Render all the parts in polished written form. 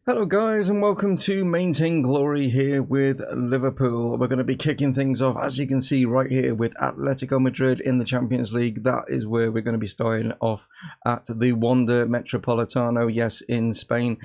Hello guys and welcome to Maintain Glory here with Liverpool. We're going to be kicking things off, as you can see right here, with Atletico Madrid in the Champions League. That is where we're going to be starting off at the Wanda Metropolitano, yes, in Spain.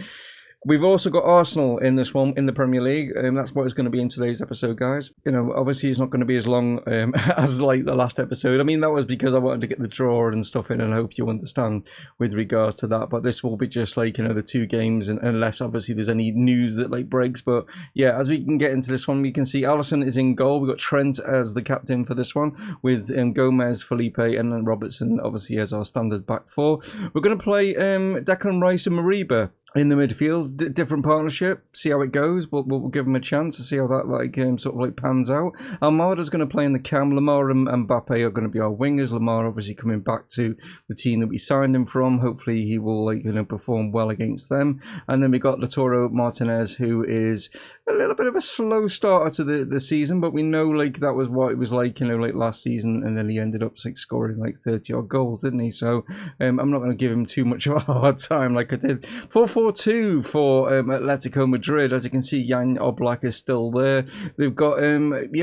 We've also got Arsenal in this one in the Premier League, and that's what it's going to be in today's episode, guys. You know, obviously it's not going to be as long as like the last episode. I mean, that was because I wanted to get the draw and stuff in, and I hope you understand with regards to that. But this will be just like, you know, the two games, and unless obviously there's any news that like breaks. But yeah, as we can get into this one, we can see Alisson is in goal. We've got Trent as the captain for this one, with Gomez, Felipe, and then Robertson obviously as our standard back four. We're going to play Declan Rice and Mariba in the midfield, different partnership, see how it goes. We'll give them a chance to see how that like sort of like pans out. Almada's going to play in the cam. Lamar and Mbappe are going to be our wingers. Lamar obviously coming back to the team that we signed him from. Hopefully he will perform well against them. And then we got Lautaro Martinez, who is a little bit of a slow starter to the season, but we know like that was what it was like like last season, and then he ended up like scoring like 30 odd goals, didn't he? So I'm not going to give him too much of a hard time like I did. 4-4-2 for Atletico Madrid. As you can see, Jan Oblak is still there. They've got Americ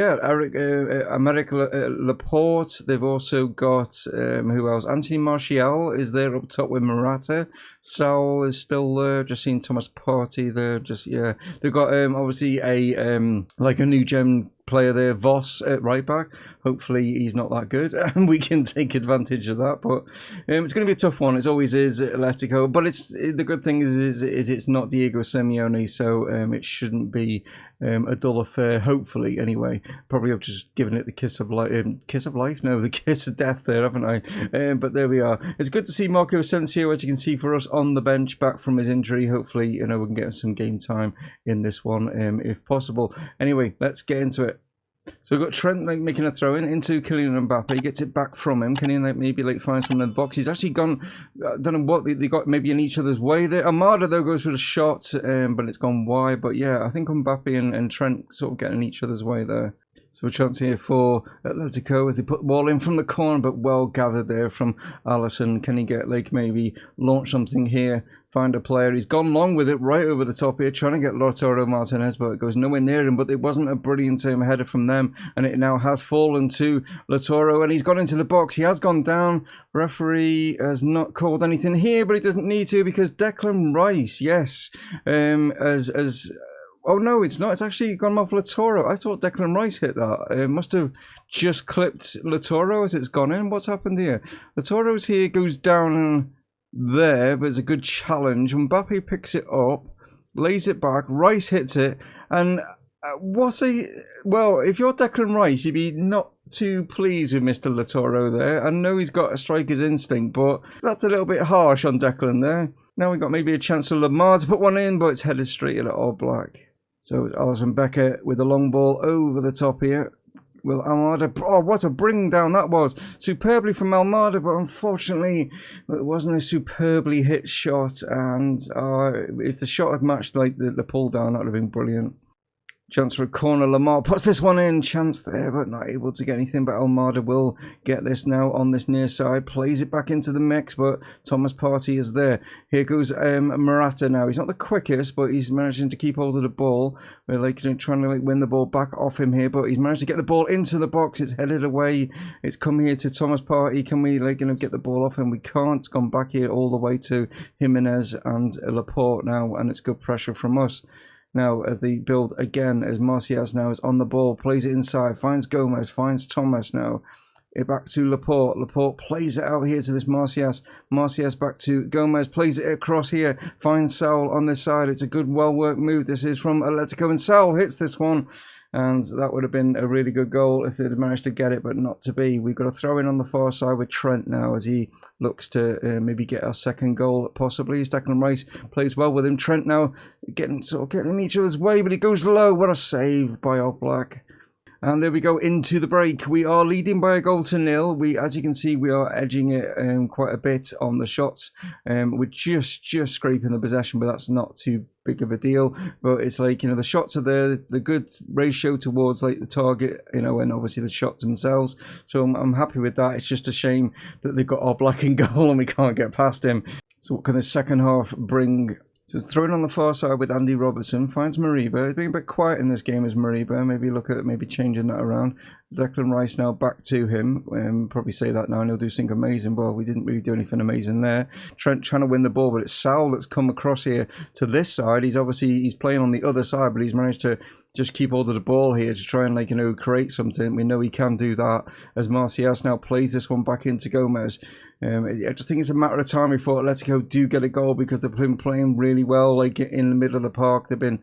Laporte. They've also got who else? Anthony Martial is there up top with Morata. Saul is still there. Just seen Thomas Partey there. They've got obviously a like a new gem player there, Voss at right back. Hopefully he's not that good and we can take advantage of that, but it's going to be a tough one. It always is at Atletico, but the good thing is it's not Diego Simeone, so it shouldn't be a dull affair, hopefully anyway. Probably I've just given it the kiss of life, the kiss of death there, haven't I? But there we are. It's good to see Marco Asensio, as you can see, for us on the bench, back from his injury. Hopefully we can get some game time in this one if possible. Anyway, let's get into it. So we've got Trent making a throw in into Kylian Mbappe. He gets it back from him. Can he maybe find someone in the box? He's actually gone, I don't know what, they got maybe in each other's way there. Amada though goes for the shot, but it's gone wide. But yeah, I think Mbappe and Trent sort of getting in each other's way there. So a chance here for Atletico as they put the ball in from the corner, but well gathered there from Alisson. Can he get maybe launch something here? Find a player. He's gone long with it right over the top here, trying to get Lautaro Martinez, but it goes nowhere near him. But it wasn't a brilliant header from them, and it now has fallen to Lautaro, and he's gone into the box. He has gone down. Referee has not called anything here, but he doesn't need to, because Declan Rice, yes, oh no, it's not. It's actually gone off Lautaro. I thought Declan Rice hit that. It must have just clipped Lautaro as it's gone in. What's happened here? Lautaro's here, goes down there, but it's a good challenge. Mbappe picks it up, lays it back. Rice hits it, and well, if you're Declan Rice, you'd be not too pleased with Mr. Lautaro there. I know he's got a striker's instinct, but that's a little bit harsh on Declan there. Now we've got maybe a chance for Lamar to put one in, but it's headed straight at Oblak. So it's Alisson Becker with the long ball over the top here. Will Almada, oh, what a bring down that was. Superbly from Almada, but unfortunately it wasn't a superbly hit shot, and if the shot had matched the pull down, that would have been brilliant. Chance for a corner. Lamar puts this one in. Chance there, but not able to get anything. But Almada will get this now on this near side. Plays it back into the mix, but Thomas Partey is there. Here goes Morata now. He's not the quickest, but he's managing to keep hold of the ball. We're trying to win the ball back off him here, but he's managed to get the ball into the box. It's headed away. It's come here to Thomas Partey. Can we get the ball off him? We can't. It's gone back here all the way to Jimenez and Laporte now, and it's good pressure from us. Now, as they build again, as Martial now is on the ball, plays it inside, finds Gomez, finds Thomas now. It back to Laporte. Laporte plays it out here to this Martial. Martial back to Gomez, plays it across here, finds Saul on this side. It's a good, well-worked move. This is from Atletico, and Saul hits this one. And that would have been a really good goal if they'd managed to get it, but not to be. We've got to throw in on the far side with Trent now as he looks to maybe get our second goal, possibly. Declan Rice plays well with him. Trent now getting in each other's way, but he goes low. What a save by Oblak. And there we go into the break. We are leading by a goal to nil. As you can see, we are edging it quite a bit on the shots. We're just scraping the possession, but that's not too big of a deal. But it's the shots are there, the good ratio towards the target, and obviously the shots themselves. So I'm happy with that. It's just a shame that they've got Oblak in goal and we can't get past him. So what can the second half bring? So throwing on the far side with Andy Robertson, finds Mariba. He's been a bit quiet in this game as Mariba. Maybe look at changing that around. Declan Rice now back to him. Probably say that now and he'll do something amazing. Well, we didn't really do anything amazing there. Trent trying to win the ball, but it's Sal that's come across here to this side. He's playing on the other side, but he's managed to just keep hold of the ball here to try and create something. We know he can do that as Martial now plays this one back into Gomez. I just think it's a matter of time before Atletico do get a goal, because they've been playing really well, like in the middle of the park. They've been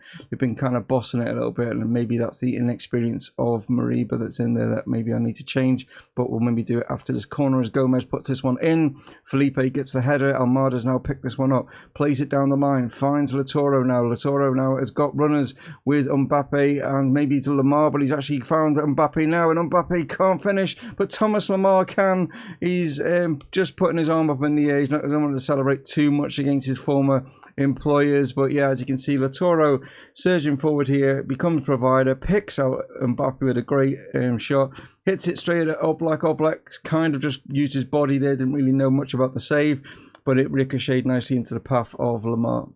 kind of bossing it a little bit, and maybe that's the inexperience of Mariba that's in there that maybe I need to change. But we'll maybe do it after this corner as Gomez puts this one in. Felipe gets the header. Almada's now picked this one up, plays it down the line, finds Lautaro now. Lautaro now has got runners with Mbappe and maybe to Lamar, but he's actually found Mbappe now, and Mbappe can't finish, but Thomas Lamar can. He's just putting his arm up in the air. He's not going to want to celebrate too much against his former employers, but yeah, as you can see, Lautaro surging forward here, becomes provider, picks out Mbappe with a great shot, hits it straight at Oblak. Oblak kind of just used his body there, didn't really know much about the save, but it ricocheted nicely into the path of Lamar.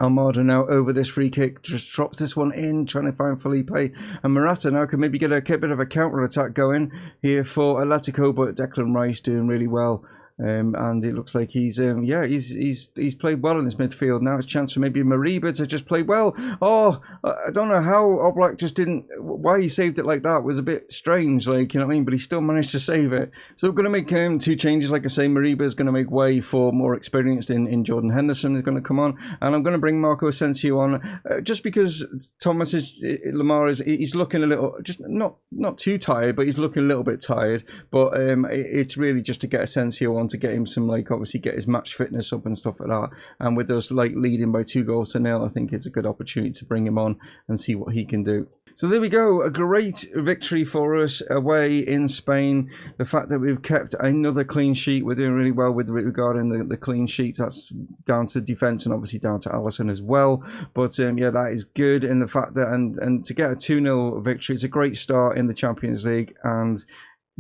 Almada now over this free kick, just drops this one in, trying to find Felipe, and Morata now can maybe get a bit of a counter attack going here for Atletico, but Declan Rice doing really well. And it looks like he's played well in this midfield. Now it's a chance for maybe Mariba to just play well. Oh, I don't know how Oblak just didn't, why he saved it like that was a bit strange, like, you know what I mean, but he still managed to save it. So we're going to make two changes. Like I say, Mariba is going to make way for more experienced in Jordan Henderson is going to come on, and I'm going to bring Marco Asensio on just because Lamar he's looking a little, just not too tired, but he's looking a little bit tired, but it's really just to get Asensio on, to get him some, like, obviously get his match fitness up and stuff like that. And with us like leading by 2-0, I think it's a good opportunity to bring him on and see what he can do. So there we go, a great victory for us away in Spain. The fact that we've kept another clean sheet, we're doing really well with regarding the clean sheets. That's down to defence and obviously down to Alisson as well. But yeah, that is good in the fact that, and to get a 2-0 victory, it's a great start in the Champions League, and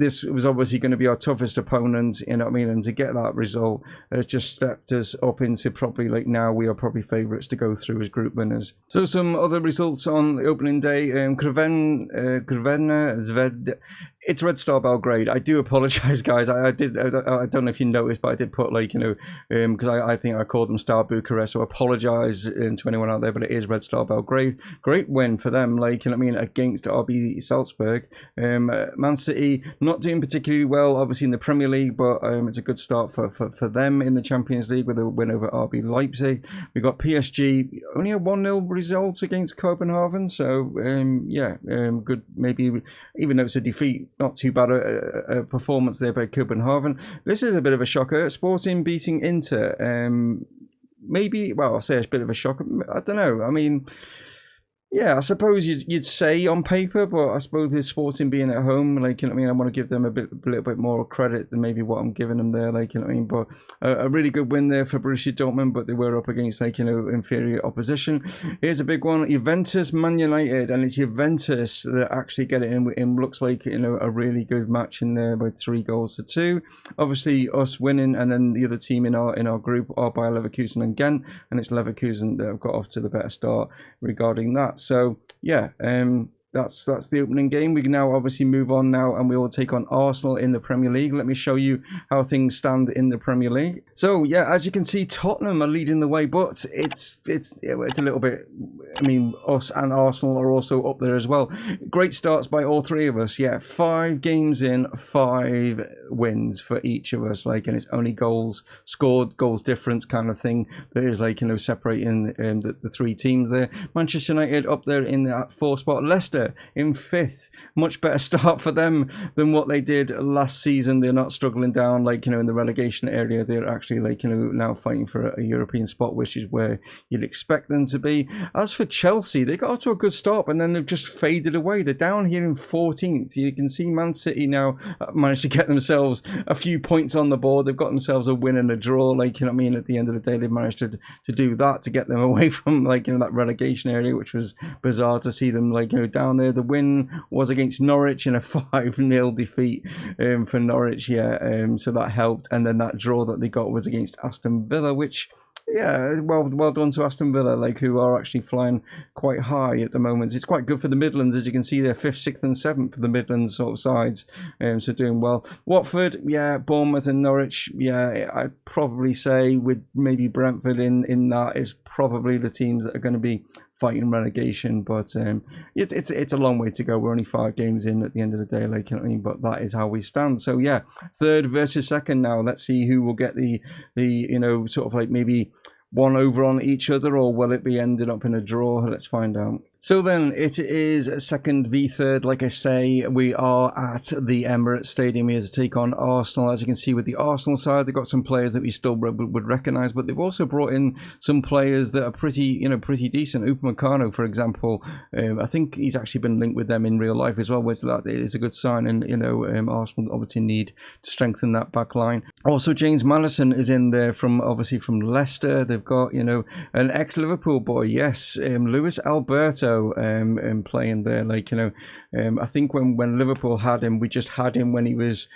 this was obviously going to be our toughest opponent, you know what I mean? And to get that result has just stepped us up into probably, like, now we are probably favourites to go through as group winners. So some other results on the opening day. Crvena Zvezda. It's Red Star Belgrade. I do apologise, guys. I don't know if you noticed, but I did put, like, you know, because I think I called them Star Bucharest, so I apologise to anyone out there, but it is Red Star Belgrade. Great win for them, like, you know what I mean, against RB Salzburg. Man City not doing particularly well, obviously, in the Premier League, but it's a good start for them in the Champions League with a win over RB Leipzig. We got PSG, only a 1-0 result against Copenhagen, so yeah, good, maybe, even though it's a defeat, not too bad a performance there by Copenhagen. This is a bit of a shocker. Sporting beating Inter. Maybe, well, I'll say it's a bit of a shocker. I don't know. I mean, yeah, I suppose you'd say on paper, but I suppose with Sporting being at home, like, you know what I mean, I want to give them a little bit more credit than maybe what I'm giving them there, like, you know what I mean. But a really good win there for Borussia Dortmund, but they were up against, like, you know, inferior opposition. Here's a big one: Juventus Man United, and it's Juventus that actually get it in. Looks like, you know, a really good match in there by 3-2. Obviously, us winning, and then the other team in our group are Bayer Leverkusen and Ghent, and it's Leverkusen that have got off to the better start regarding that. So yeah, that's the opening game. We can now obviously move on now, and we will take on Arsenal in the Premier League. Let me show you how things stand in the Premier League. So yeah, as you can see, Tottenham are leading the way, but it's a little bit, I mean, us and Arsenal are also up there as well. Great starts by all three of us. Yeah, 5 games in, 5 wins for each of us. Like, and it's only goals scored, goals difference kind of thing that is, like, you know, separating the 3 teams there. Manchester United up there in that 4th spot. Leicester in 5th. Much better start for them than what they did last season. They're not struggling down, like, you know, in the relegation area. They're actually, like, you know, now fighting for a European spot, which is where you'd expect them to be. As for Chelsea, they got off to a good start, and then they've just faded away. They're down here in 14th. You can see Man City now managed to get themselves a few points on the board. They've got themselves a win and a draw, like, you know what I mean. At the end of the day, they've managed to do that, to get them away from, like, you know, that relegation area, which was bizarre to see them, like, you know, down there. The win was against Norwich in a 5-0 defeat for Norwich, yeah, so that helped. And then that draw that they got was against Aston Villa, which Yeah, well done to Aston Villa, like, who are actually flying quite high at the moment. It's quite good for the Midlands, as you can see. They're 5th, 6th, and 7th for the Midlands sort of sides, so doing well. Watford, yeah, Bournemouth and Norwich, yeah, I'd probably say with maybe Brentford in that is probably the teams that are going to be fighting relegation, but it's a long way to go. We're only 5 games in at the end of the day, like, you know what I mean? But that is how we stand. So yeah, 3rd versus 2nd now. Let's see who will get the sort of like maybe one over on each other, or will it be ended up in a draw? Let's find out. So then it is 2nd v 3rd. Like I say, we are at the Emirates Stadium here to take on Arsenal. As you can see with the Arsenal side, they've got some players that we still would recognise, but they've also brought in some players that are pretty decent. Upamecano, for example, I think he's actually been linked with them in real life as well, which that is a good sign. And Arsenal obviously need to strengthen that back line. Also, James Maddison is in there from Leicester. They've got an ex-Liverpool boy, yes, Luis Alberto. Playing there, like, I think when Liverpool had him, we just had him when he was,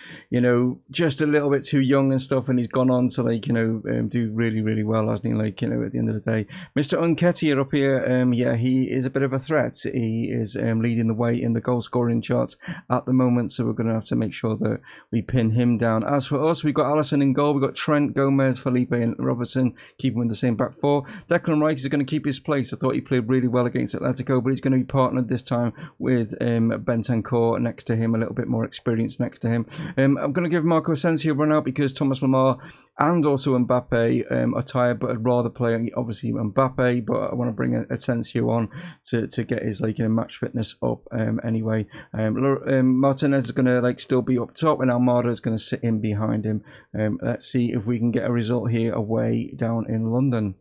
just a little bit too young and stuff, and he's gone on to do really, really well, hasn't he? Like, at the end of the day, Mr. Nketiah up here, yeah, he is a bit of a threat. He is leading the way in the goal scoring charts at the moment, so we're going to have to make sure that we pin him down. As for us, we've got Alisson in goal, we've got Trent, Gomez, Felipe, and Robertson keeping with the same back four. Declan Rice is going to keep his place. I thought he played really well against Atletico, but he's going to be partnered this time with Bentancur next to him, a little bit more experience next to him. I'm going to give Marco Asensio a run out because Thomas Lemar and also Mbappe are tired, but I'd rather play obviously Mbappe, but I want to bring Asensio on to get his match fitness up anyway. Martinez is going to still be up top, and Almada is going to sit in behind him. Let's see if we can get a result here away down in London.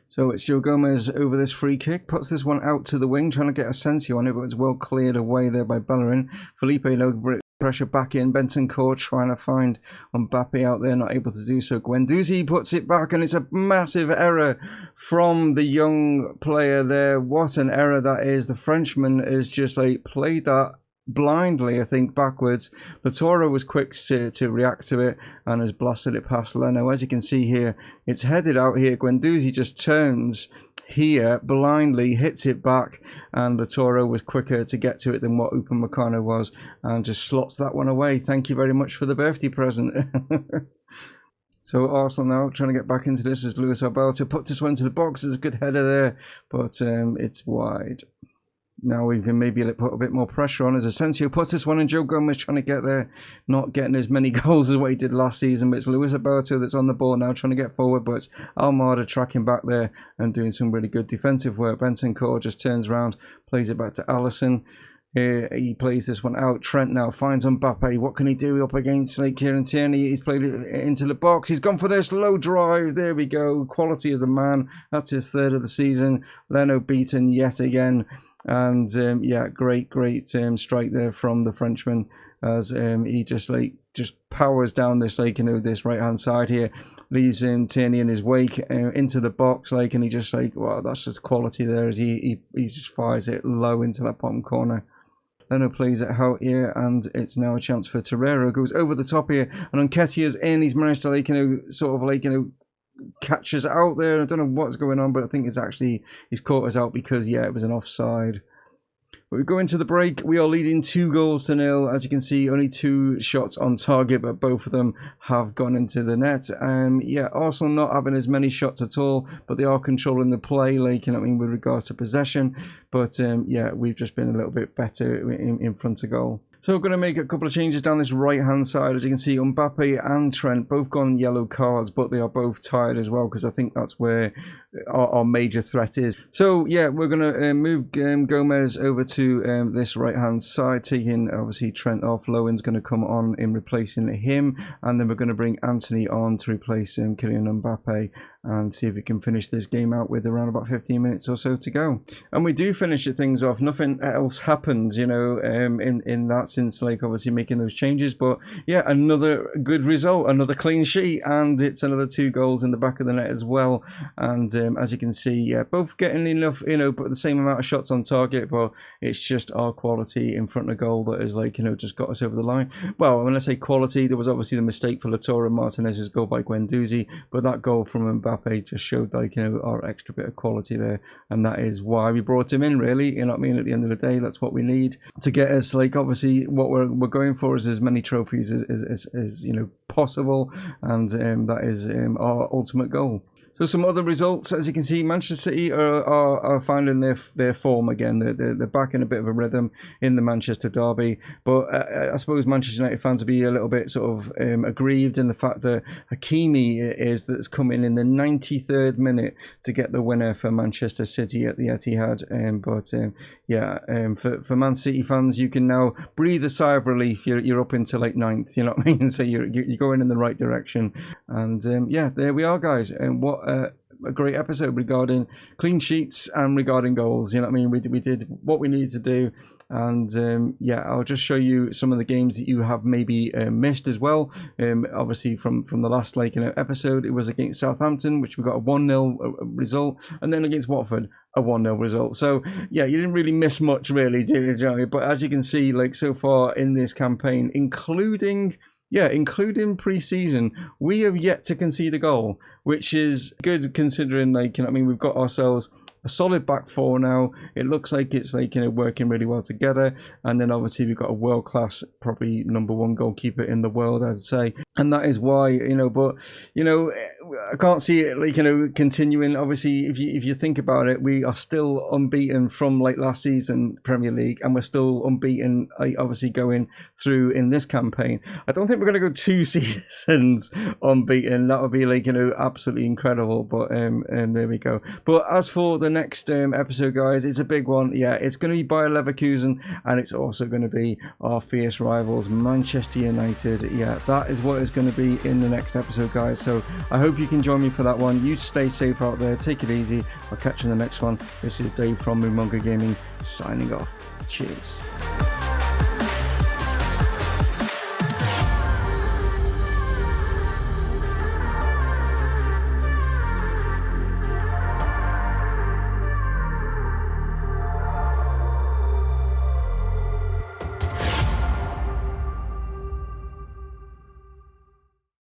So it's Joe Gomez over this free kick, puts this one out to the wing, trying to get Asensio on it, but it's well cleared away there by Bellerin. Felipe low pressure back in, Bentancur trying to find Mbappe out there, not able to do so. Guendouzi puts it back, and it's a massive error from the young player there. What an error that is. The Frenchman has just played that blindly, I think, backwards. Latoro was quick to react to it and has blasted it past Leno. As you can see here, it's headed out here. Guendouzi just turns here blindly, hits it back, and Latoro was quicker to get to it than what Upamecano was, and just slots that one away. Thank you very much for the birthday present. So Arsenal now trying to get back into this as Luis Alberto puts this one into the box. There's a good header there, but it's wide. Now we can maybe put a bit more pressure on as Asensio puts this one in. Joe Gomez trying to get there, not getting as many goals as what he did last season, but it's Luis Alberto that's on the ball now trying to get forward, but it's Almada tracking back there and doing some really good defensive work. Bentancur just turns around, plays it back to Alisson. He plays this one out. Trent now finds Mbappe. What can he do up against Kieran Tierney? He's played it into the box. He's gone for this low drive. There we go. Quality of the man. That's his 3rd of the season. Leno beaten yet again. And yeah, great strike there from the Frenchman as he just powers down this this right hand side here, leaves Tierney in his wake into the box and he just wow, that's just quality there as he just fires it low into that bottom corner. Leno plays it out here, and it's now a chance for Torreira. Goes over the top here, and Nketiah's in. He's managed to catch us out there. I don't know what's going on, but I think he's caught us out because it was an offside. But we go into the break. We are leading 2-0. As you can see, only 2 shots on target, but both of them have gone into the net. Arsenal not having as many shots at all, but they are controlling the play, with regards to possession. But we've just been a little bit better in front of goal. So we're going to make a couple of changes down this right-hand side. As you can see, Mbappe and Trent both gone yellow cards, but they are both tired as well, because I think that's where our major threat is. So, yeah, we're going to move Gomez over to this right-hand side, taking, obviously, Trent off. Lowen's going to come on in replacing him, and then we're going to bring Anthony on to replace Kylian Mbappe and see if we can finish this game out with around about 15 minutes or so to go. And we do finish things off. Nothing else happened, in that sense, obviously making those changes. But yeah, another good result, another clean sheet, and it's another 2 goals in the back of the net as well. And as you can see, both getting enough, but the same amount of shots on target, but it's just our quality in front of goal that is just got us over the line. Well, when I say quality, there was obviously the mistake for Latoro Martinez's goal by Guendouzi, but that goal from Mbappe Mbappe just showed, like, you know, our extra bit of quality there, and that is why we brought him in, really. You know what I mean? At the end of the day, that's what we need to get us, like, obviously what we're going for is as many trophies as you know, possible, and that is our ultimate goal. So some other results, as you can see, Manchester City are finding their form again. They're back in a bit of a rhythm in the Manchester derby. But I suppose Manchester United fans will be a little bit sort of aggrieved in the fact that Hakimi that's come in the 93rd minute to get the winner for Manchester City at the Etihad. For Man City fans, you can now breathe a sigh of relief. You're up into like 9th, you know what I mean? So you're going in the right direction. And there we are, guys. And what a great episode regarding clean sheets and regarding goals. You know what I mean? We did what we needed to do. And I'll just show you some of the games that you have maybe missed as well. Obviously from the last episode, it was against Southampton, which we got a 1-0 result, and then against Watford, a 1-0 result. So yeah, you didn't really miss much, really, did you, Joey? But as you can see, like, so far in this campaign, including pre-season, we have yet to concede a goal, which is good considering, like, you know what I mean, we've got ourselves a solid back four now. It looks like it's, like, you know, working really well together. And then obviously we've got a world-class, probably #1 goalkeeper in the world, I'd say. And that is why, you know, but, you know, I can't see it, like, you know, continuing. Obviously, if you think about it, we are still unbeaten from, like, last season Premier League, and we're still unbeaten, like, obviously going through in this campaign. I don't think we're going to go 2 seasons unbeaten. That would be, like, you know, absolutely incredible. But there we go. But as for the next episode, guys, it's a big one. Yeah, it's going to be Bayer Leverkusen, and it's also going to be our fierce rivals, Manchester United. Yeah, that is what is going to be in the next episode, guys. So I hope you can join me for that one. You stay safe out there. Take it easy. I'll catch you in the next one. This is Dave from Mumongu Gaming signing off. Cheers.